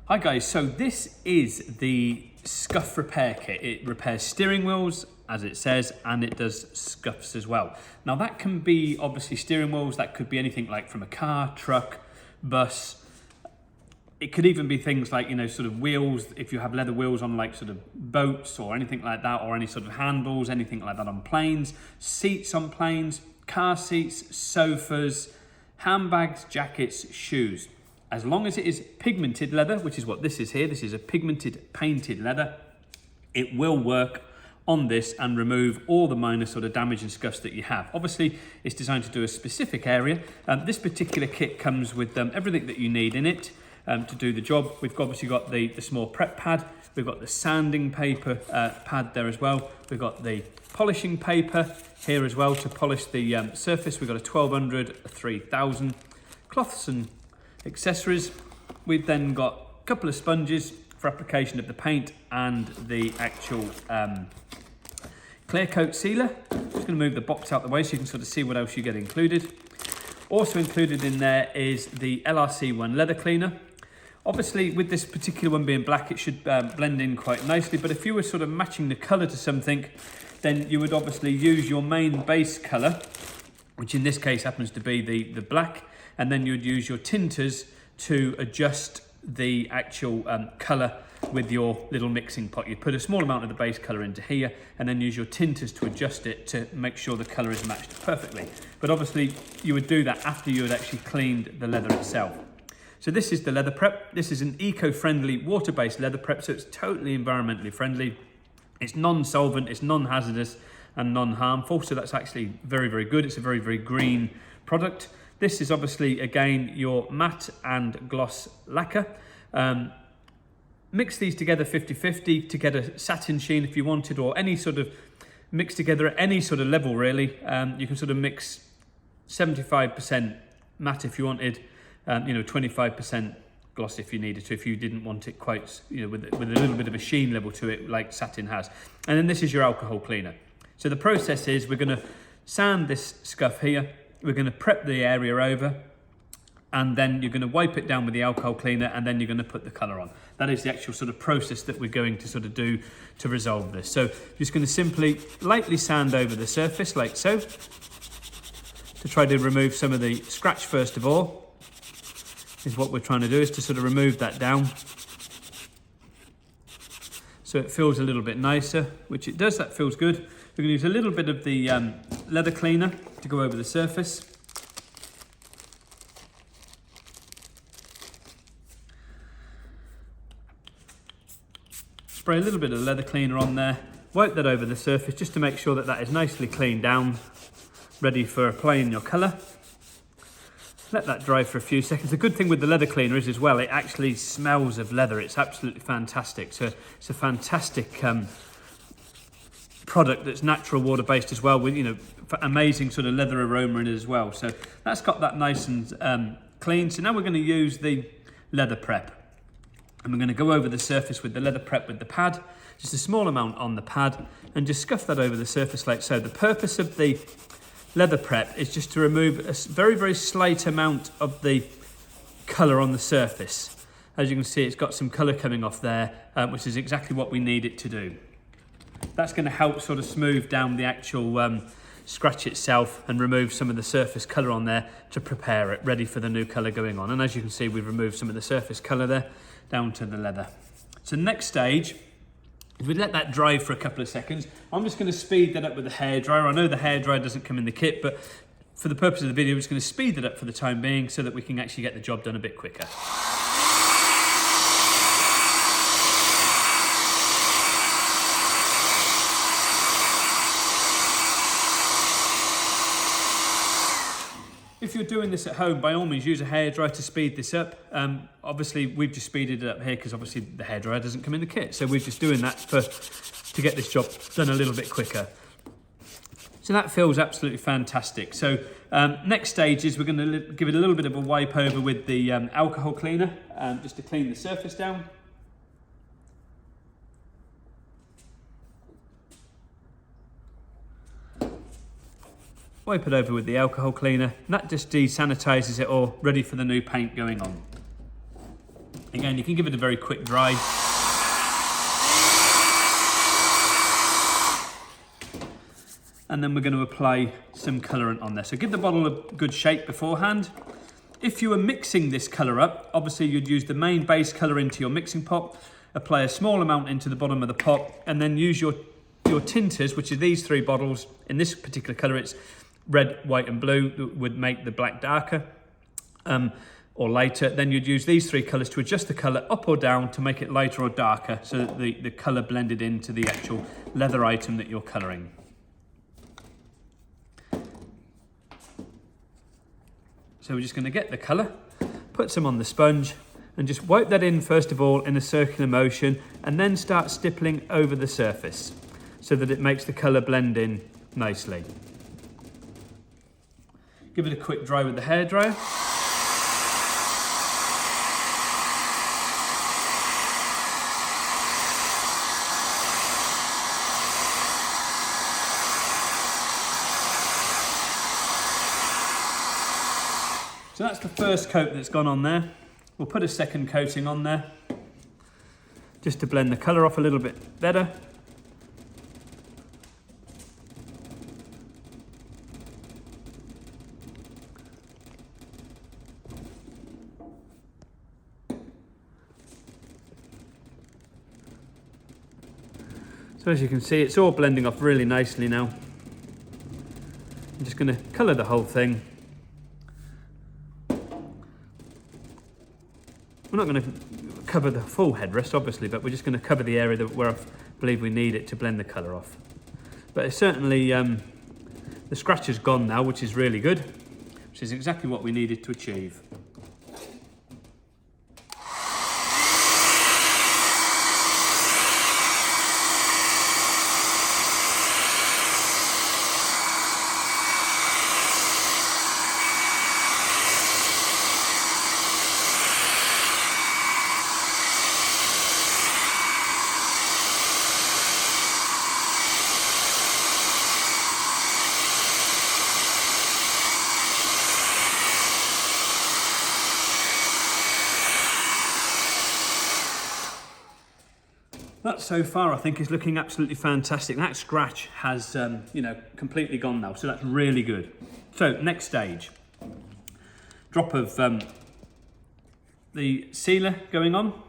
Hi guys, so this is the Scuff repair kit. It repairs steering wheels, as it says, and it does scuffs as well. Now that can be obviously steering wheels, that could be anything like from a car, truck, bus. It could even be things like, sort of wheels, if you have leather wheels on like sort of boats or anything like that, or any sort of handles, anything like that on planes, seats on planes, car seats, sofas, handbags, jackets, shoes. As long as it is pigmented leather, which is what this is here, this is a pigmented painted leather, it will work on this and remove all the minor sort of damage and scuffs that you have. Obviously, it's designed to do a specific area. This particular kit comes with everything that you need in it to do the job. We've obviously got the small prep pad, we've got the sanding paper pad there as well, we've got the polishing paper here as well to polish the surface. We've got a 1200, a 3000, cloths and accessories. We've then got a couple of sponges for application of the paint and the actual clear coat sealer. Just going to move the box out the way so you can sort of see what else you get included. Also included in there is the LRC1 leather cleaner. Obviously with this particular one being black, it should blend in quite nicely, but if you were sort of matching the colour to something, then you would obviously use your main base colour, which in this case happens to be the black, and then you'd use your tinters to adjust the actual colour with your little mixing pot. You'd put a small amount of the base colour into here and then use your tinters to adjust it to make sure the colour is matched perfectly. But obviously you would do that after you had actually cleaned the leather itself. So this is the leather prep. This is an eco-friendly water-based leather prep, so it's totally environmentally friendly. It's non-solvent, it's non-hazardous and non-harmful, so that's actually very, very good. It's a very, very green product. This is obviously, again, your matte and gloss lacquer. Mix these together 50-50 to get a satin sheen if you wanted, or any sort of mix together at any sort of level really. You can sort of mix 75% matte if you wanted, 25% gloss if you needed to, if you didn't want it quite, with a little bit of a sheen level to it like satin has. And then this is your alcohol cleaner. So the process is we're going to sand this scuff here. We're going to prep the area over, and then you're going to wipe it down with the alcohol cleaner, and then you're going to put the colour on. That is the actual sort of process that we're going to sort of do to resolve this. So just going to simply lightly sand over the surface like so, to try to remove some of the scratch first of all. Is what we're trying to do, is to sort of remove that down so it feels a little bit nicer, which it does. That feels good. We're going to use a little bit of the leather cleaner to go over the surface. Spray a little bit of leather cleaner on there, wipe that over the surface just to make sure that that is nicely cleaned down, ready for applying your colour. Let that dry for a few seconds. The good thing with the leather cleaner is as well, it actually smells of leather. It's absolutely fantastic. So it's a fantastic product that's natural water based as well, with amazing sort of leather aroma in it as well. So that's got that nice and clean. So now we're going to use the leather prep, and we're going to go over the surface with the leather prep with the pad, just a small amount on the pad, and just scuff that over the surface like so. The purpose of the leather prep is just to remove a very, very slight amount of the colour on the surface. As you can see, it's got some colour coming off there, which is exactly what we need it to do. That's going to help sort of smooth down the actual scratch itself and remove some of the surface colour on there to prepare it ready for the new colour going on. And as you can see, we've removed some of the surface colour there down to the leather. So next stage, if we let that dry for a couple of seconds, I'm just going to speed that up with the hairdryer. I know the hairdryer doesn't come in the kit, but for the purpose of the video, I'm just going to speed that up for the time being so that we can actually get the job done a bit quicker. If you're doing this at home, by all means use a hairdryer to speed this up. Obviously we've just speeded it up here because obviously the hairdryer doesn't come in the kit. So we're just doing that to get this job done a little bit quicker. So that feels absolutely fantastic. So next stage is we're going to give it a little bit of a wipe over with the alcohol cleaner, just to clean the surface down. Wipe it over with the alcohol cleaner, and that just desanitizes it all, ready for the new paint going on. Again, you can give it a very quick dry. And then we're going to apply some colourant on there. So give the bottle a good shake beforehand. If you were mixing this colour up, obviously you'd use the main base colour into your mixing pot, apply a small amount into the bottom of the pot, and then use your tinters, which are these 3 bottles. In this particular colour, it's red, white and blue, that would make the black darker or lighter. Then you'd use these 3 colours to adjust the colour up or down to make it lighter or darker, so that the colour blended into the actual leather item that you're colouring. So we're just going to get the colour, put some on the sponge, and just wipe that in first of all in a circular motion, and then start stippling over the surface so that it makes the colour blend in nicely. Give it a quick dry with the hairdryer. So that's the first coat that's gone on there. We'll put a second coating on there, just to blend the colour off a little bit better. So as you can see, it's all blending off really nicely now. I'm just going to colour the whole thing. We're not going to cover the full headrest, obviously, but we're just going to cover the area where I believe we need it to blend the colour off. But it's certainly, the scratch is gone now, which is really good, which is exactly what we needed to achieve. That so far I think is looking absolutely fantastic. That scratch has completely gone now, so that's really good. So next stage, drop of the sealer going on.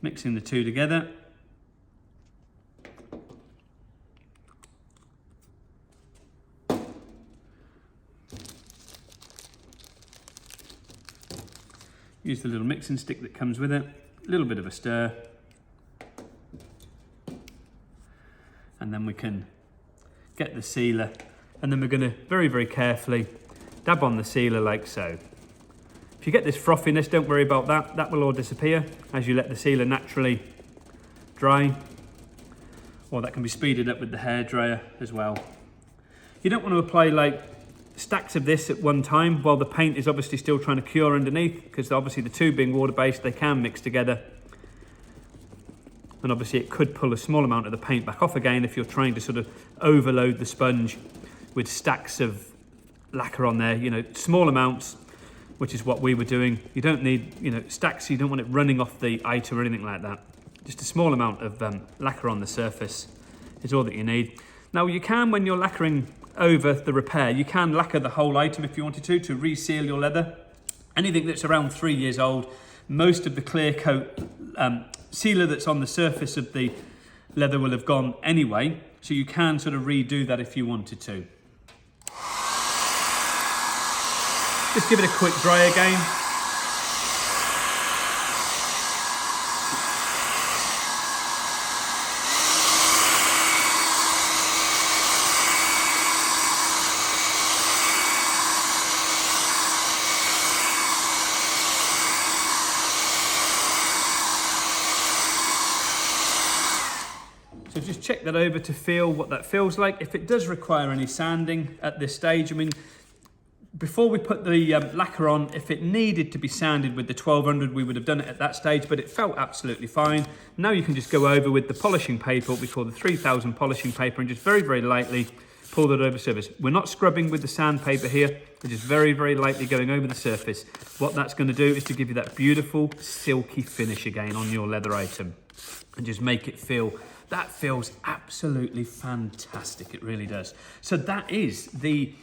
Mixing the two together. Use the little mixing stick that comes with it, a little bit of a stir, and then we can get the sealer, and then we're going to very, very carefully dab on the sealer like so. If you get this frothiness, don't worry about that, that will all disappear as you let the sealer naturally dry, or that can be speeded up with the hairdryer as well. You don't want to apply like stacks of this at one time while the paint is obviously still trying to cure underneath, because obviously the two being water-based, they can mix together, and obviously it could pull a small amount of the paint back off again if you're trying to sort of overload the sponge with stacks of lacquer on there, small amounts, which is what we were doing. You don't need stacks, you don't want it running off the item or anything like that. Just a small amount of lacquer on the surface is all that you need. Now you can, when you're lacquering over the repair, you can lacquer the whole item if you wanted to reseal your leather. Anything that's around 3 years old, most of the clear coat sealer that's on the surface of the leather will have gone anyway, so you can sort of redo that if you wanted to. Just give it a quick dry again. So just check that over to feel what that feels like. If it does require any sanding at this stage, before we put the lacquer on, if it needed to be sanded with the 1200, we would have done it at that stage, but it felt absolutely fine. Now you can just go over with the polishing paper, what we call the 3000 polishing paper, and just very, very lightly pull that over the surface. We're not scrubbing with the sandpaper here. We're just very, very lightly going over the surface. What that's going to do is to give you that beautiful silky finish again on your leather item and just make it feel, that feels absolutely fantastic. It really does. So that is the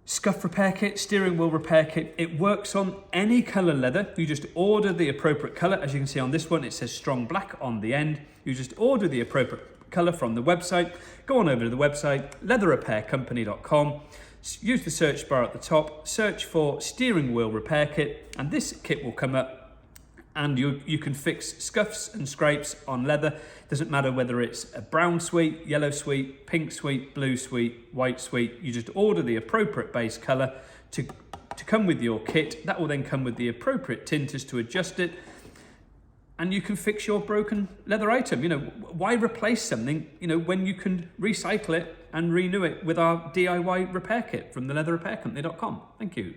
Scuff repair kit, steering wheel repair kit. It works on any colour leather. You just order the appropriate colour. As you can see on this one, it says strong black on the end. You just order the appropriate colour from the website. Go on over to the website, leatherrepaircompany.com. Use the search bar at the top, search for steering wheel repair kit, and this kit will come up, and you can fix scuffs and scrapes on leather. Doesn't matter whether it's a brown suite, yellow suite, pink suite, blue suite, white suite. You just order the appropriate base colour to come with your kit. That will then come with the appropriate tinters to adjust it, and you can fix your broken leather item. You know, why replace something, you know, when you can recycle it and renew it with our DIY repair kit from the leatherrepaircompany.com. Thank you.